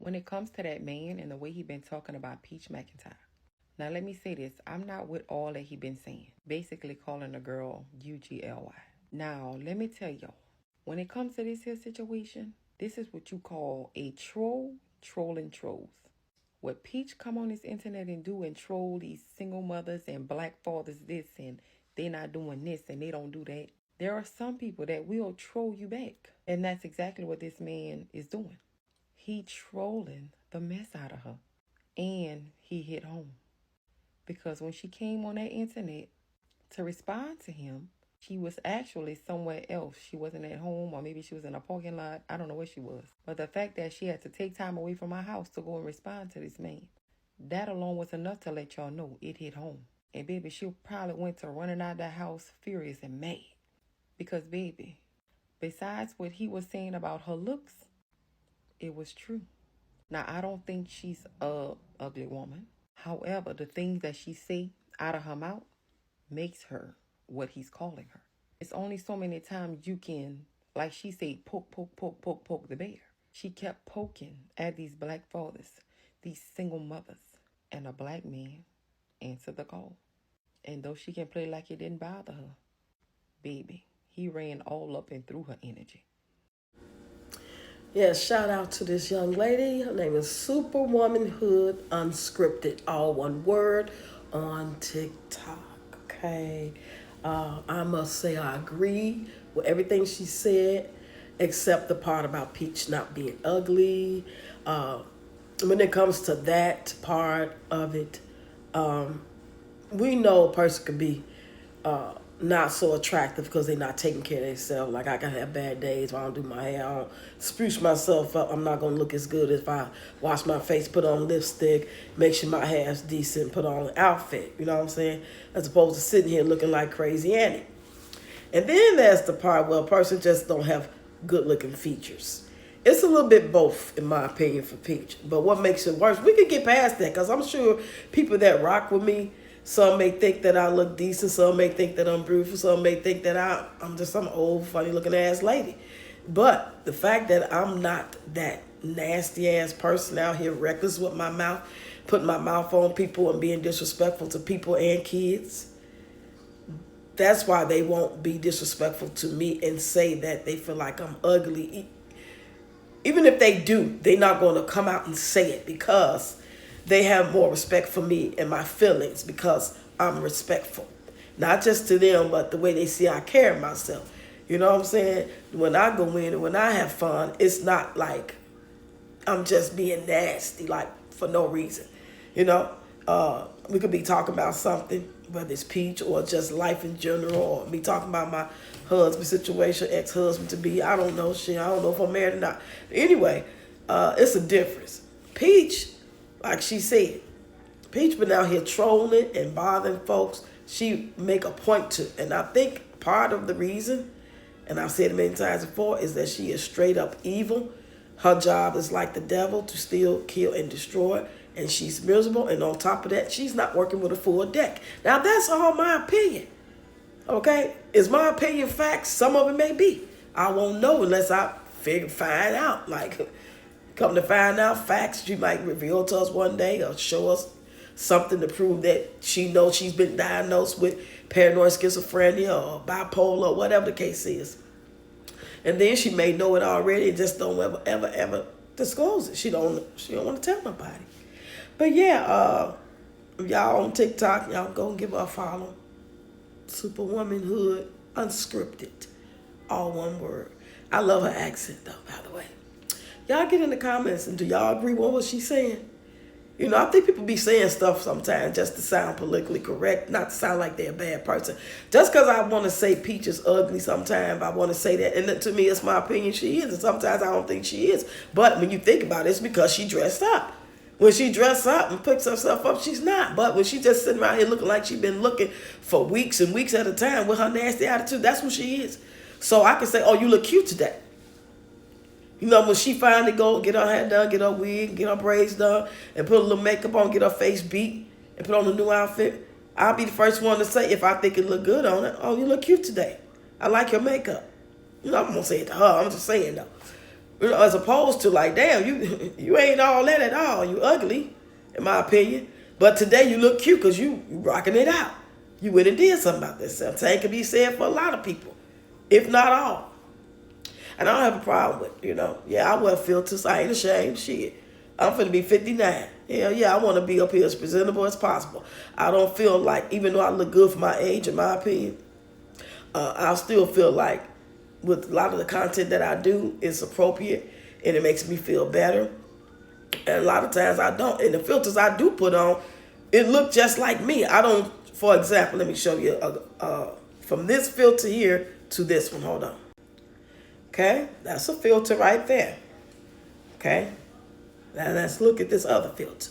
when it comes to that man and the way he been talking about Peach Mcintyre. Now let me say this, I'm not with all that he been saying. Basically calling the girl UGLY. Now let me tell y'all, when it comes to this here situation, this is what you call a troll trolling trolls. What Peach come on this internet and do and troll these single mothers and black fathers this and they not doing this and they don't do that. There are some people that will troll you back. And that's exactly what this man is doing. He trolling the mess out of her. And he hit home. Because when she came on that internet to respond to him, she was actually somewhere else. She wasn't at home, or maybe she was in a parking lot. I don't know where she was. But the fact that she had to take time away from her house to go and respond to this man, that alone was enough to let y'all know it hit home. And baby, she probably went to running out of the house furious and mad. Because baby, besides what he was saying about her looks, it was true. Now, I don't think she's a ugly woman. However, the things that she say out of her mouth makes her what he's calling her. It's only so many times you can, like she said, poke the bear. She kept poking at these black fathers, these single mothers, and a black man answered the call. And though she can play like it didn't bother her, baby, he ran all up and through her energy. Yes, shout out to this young lady. Her name is Superwomanhood Unscripted, all one word, on TikTok. Okay. I must say I agree with everything she said, except the part about Peach not being ugly. When it comes to that part of it, we know a person could be not so attractive because they're not taking care of themselves. Like I can have bad days when I don't do my hair, I don't spruce myself up. I'm not going to look as good if I wash my face, put on lipstick, make sure my hair is decent, put on an outfit. You know what I'm saying? As opposed to sitting here looking like Crazy Annie. And then there's the part where a person just don't have good looking features. It's a little bit both, in my opinion, for Peach. But what makes it worse, we can get past that because I'm sure people that rock with me, some may think that I look decent. Some may think that I'm beautiful. Some may think that I'm just some old, funny-looking ass lady. But the fact that I'm not that nasty-ass person out here reckless with my mouth, putting my mouth on people and being disrespectful to people and kids, that's why they won't be disrespectful to me and say that they feel like I'm ugly. Even if they do, they're not going to come out and say it because they have more respect for me and my feelings because I'm respectful. Not just to them, but the way they see I carry myself. You know what I'm saying? When I go in and when I have fun, it's not like I'm just being nasty, like for no reason. You know, we could be talking about something, whether it's Peach or just life in general, or me talking about my husband situation, ex-husband to be. I don't know, shit. I don't know if I'm married or not. Anyway, it's a difference. Peach, like she said, Peach been out here trolling and bothering folks. She make a point to. And I think part of the reason, and I've said it many times before, is that she is straight up evil. Her job is like the devil, to steal, kill, and destroy. And she's miserable. And on top of that, she's not working with a full deck. Now, that's all my opinion. Okay? Is my opinion facts? Some of it may be. I won't know unless I find out. Like, come to find out facts, she might reveal to us one day or show us something to prove that she knows she's been diagnosed with paranoid schizophrenia or bipolar or whatever the case is. And then she may know it already and just don't ever disclose it. She don't want to tell nobody. But yeah, y'all on TikTok, y'all go and give her a follow. Superwomanhood Unscripted. All one word. I love her accent though, by the way. Y'all get in the comments and do y'all agree with what she's saying? You know, I think people be saying stuff sometimes just to sound politically correct, not to sound like they're a bad person. Just because I want to say Peach is ugly sometimes, I want to say that. And to me, it's my opinion she is. And sometimes I don't think she is. But when you think about it, it's because she dressed up. When she dressed up and picks herself up, she's not. But when she just sitting around here looking like she's been looking for weeks and weeks at a time with her nasty attitude, that's what she is. So I can say, oh, you look cute today. You know, when she finally go get her hair done, get her wig, get her braids done, and put a little makeup on, get her face beat, and put on a new outfit, I'll be the first one to say, if I think it look good on her, oh, you look cute today. I like your makeup. You know, I'm going to say it to her. I'm just saying, though. You know, as opposed to like, damn, you ain't all that at all. You ugly, in my opinion. But today you look cute because you rocking it out. You went and did something about this. Same can be said for a lot of people, if not all. And I don't have a problem with, yeah, I wear filters. I ain't ashamed. Shit. I'm finna be 59. Hell yeah, I want to be up here as presentable as possible. I don't feel like, even though I look good for my age, in my opinion, I still feel like with a lot of the content that I do, it's appropriate and it makes me feel better. And a lot of times I don't. And the filters I do put on, it look just like me. I don't, for example, let me show you from this filter here to this one. Hold on. Okay, that's a filter right there. Okay, now let's look at this other filter.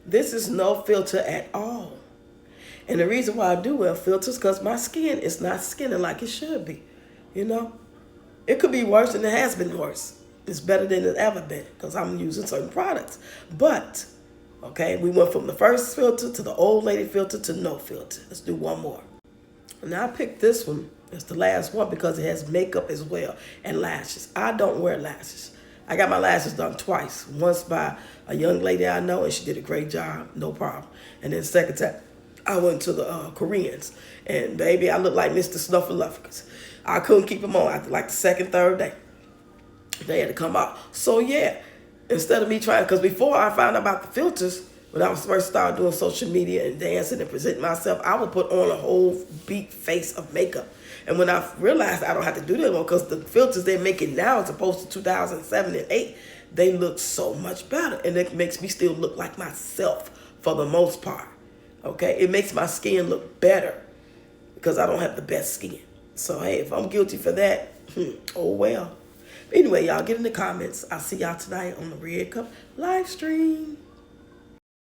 This is no filter at all. And the reason why I do wear filters because my skin is not skinning like it should be. It could be worse and it has been worse. It's better than it's ever been because I'm using certain products. But, okay, we went from the first filter to the old lady filter to no filter. Let's do one more. Now I picked this one. It's the last one because it has makeup as well and lashes. I don't wear lashes. I got my lashes done twice. Once by a young lady I know and she did a great job, no problem. And then the second time, I went to the Koreans and baby, I looked like Mr. Snuffleupagus. I couldn't keep them on after like the second, third day. They had to come out. So yeah, instead of me trying, because before I found out about the filters, when I was first started doing social media and dancing and presenting myself, I would put on a whole beat face of makeup. And when I realized I don't have to do that anymore, because the filters they're making now as opposed to 2007 and 8, they look so much better. And it makes me still look like myself for the most part. Okay? It makes my skin look better because I don't have the best skin. So, hey, if I'm guilty for that, oh well. Anyway, y'all get in the comments. I'll see y'all tonight on the Red Cup live stream.